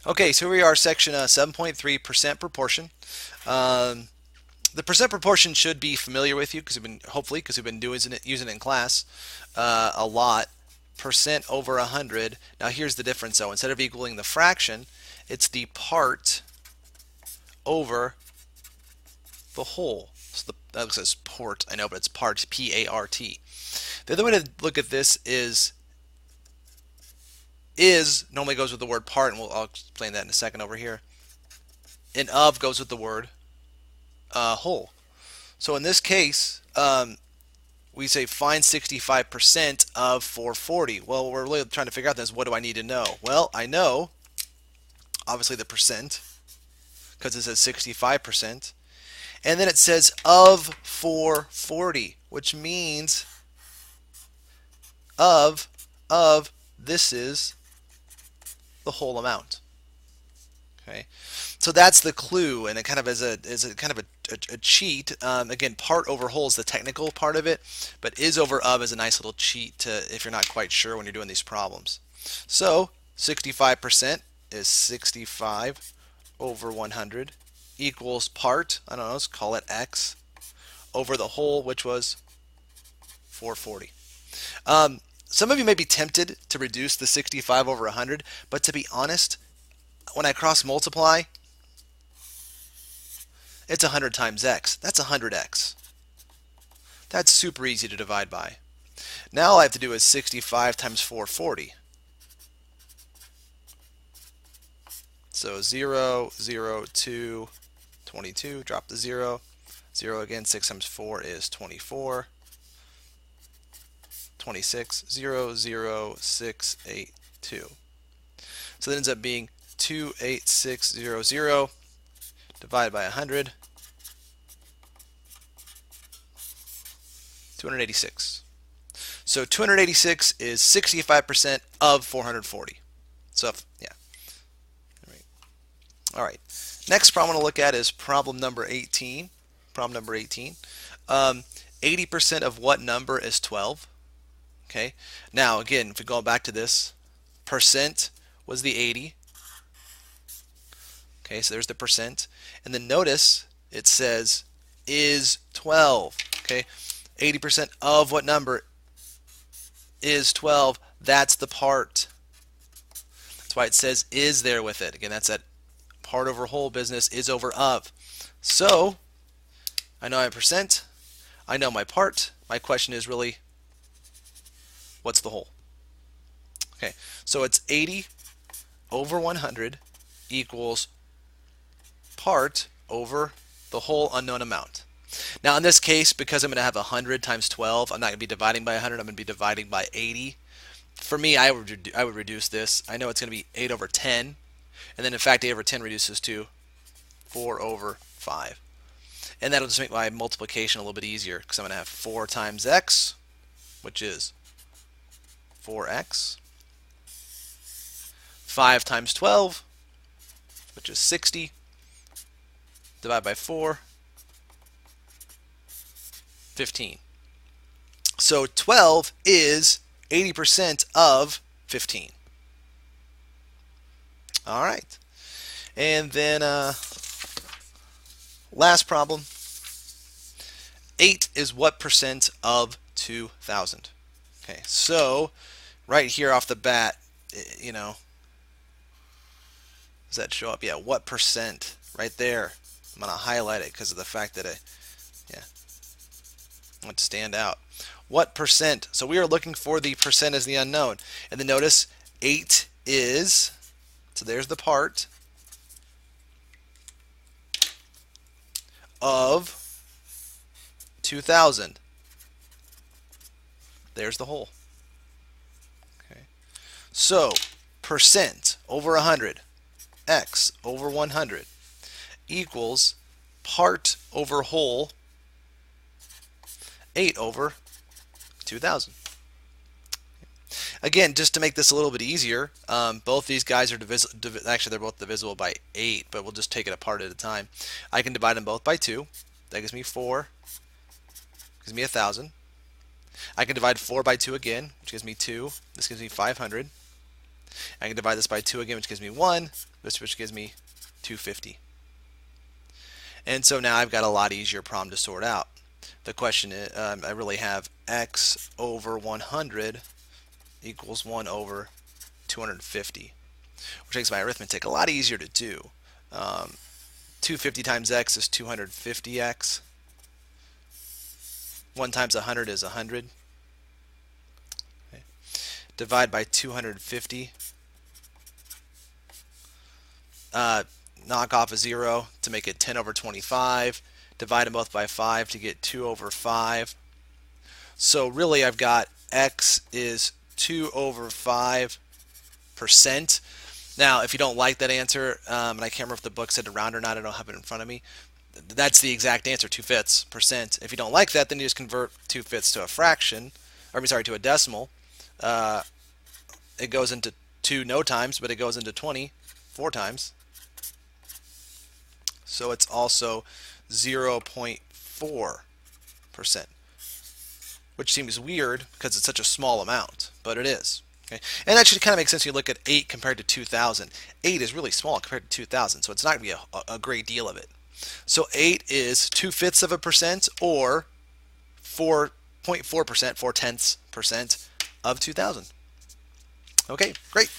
Okay, so here we are, section 7.3, percent proportion. Um, the percent proportion should be familiar with you because hopefully, because we've been using it in class a lot. Percent over 100. Now here's the difference though. Instead of equaling the fraction, it's the part over the whole. So that says port, I know, but it's part, P-A-R-T. The other way to look at this is normally goes with the word part, and I'll explain that in a second over here. And of goes with the word whole. So in this case, we say find 65% of 440. Well, what we're really trying to figure out is, what do I need to know? Well, I know, obviously, the percent, because it says 65%. And then it says of 440, which means of this is the whole amount. Okay, so that's the clue, and it kind of is a kind of a cheat. Again, part over whole is the technical part of it, but is over of is a nice little cheat to, if you're not quite sure when you're doing these problems. So 65% is 65 over 100 equals part, I don't know, let's call it x, over the whole, which was 440. Some of you may be tempted to reduce the 65 over 100, but to be honest, when I cross multiply, it's 100 times x. That's 100x. That's super easy to divide by. Now all I have to do is 65 times 440. So 0, 0, 2, 22, drop the 0. 0 again, 6 times 4 is 24. 26, 0, 0, 6, 8, 2. So that ends up being 28600 divided by 100, 286. So 286 is 65% of 440. So, yeah. All right. Next problem I want to look at is problem number 18. Problem number 18. 80% of what number is 12? Okay. Now, again, if we go back to this, percent was the 80. Okay, so there's the percent. And then notice it says is 12. Okay, 80% of what number is 12? That's the part. That's why it says is there with it. Again, that's that part over whole business, is over of. So I know my percent, I know my part. My question is really, what's the whole? Okay, so it's 80 over 100 equals part over the whole unknown amount. Now in this case, because I'm going to have 100 times 12, I'm not going to be dividing by 100, I'm going to be dividing by 80. For me, I would reduce this. I know it's going to be 8 over 10, and then in fact 8 over 10 reduces to 4 over 5. And that'll just make my multiplication a little bit easier, because I'm going to have 4 times x, which is 4x, 5 times 12, which is 60, divide by 4, 15. So 12 is 80% of 15. All right. And then last problem. 8 is what percent of 2,000? Okay, so right here off the bat, you know, does that show up? Yeah, what percent? Right there. I'm going to highlight it because of the fact that yeah, I want to stand out. What percent? So we are looking for the percent as the unknown. And then notice 8 is, so there's the part, of 2,000. There's the whole. Okay. So percent over 100, x over 100 equals part over whole, 8 over 2,000. Again, just to make this a little bit easier, both these guys are actually they're both divisible by 8, but we'll just take it apart at a time. I can divide them both by 2. That gives me 4. Gives me 1,000. I can divide 4 by 2 again, which gives me 2. This gives me 500. I can divide this by 2 again, which gives me 1, which gives me 250. And so now I've got a lot easier problem to sort out. The question is, I really have x over 100 equals 1 over 250, which makes my arithmetic a lot easier to do. 250 times x is 250x. 1 times 100 is 100. Okay. Divide by 250. Knock off a 0 to make it 10 over 25. Divide them both by 5 to get 2 over 5. So really I've got x is 2 over 5%. Now if you don't like that answer, and I can't remember if the book said to round or not, I don't have it in front of me, that's the exact answer, 2/5%. If you don't like that, then you just convert 2/5 to a fraction, or to a decimal. It goes into 2 no times, but it goes into 20 4 times. So it's also 0.4%, which seems weird because it's such a small amount, but it is. Okay? And that should kind of make sense when you look at 8 compared to 2,000. 8 is really small compared to 2,000, so it's not going to be a great deal of it. So 8 is 2/5%, or 4.4%, 4/10% of 2,000. Okay, great.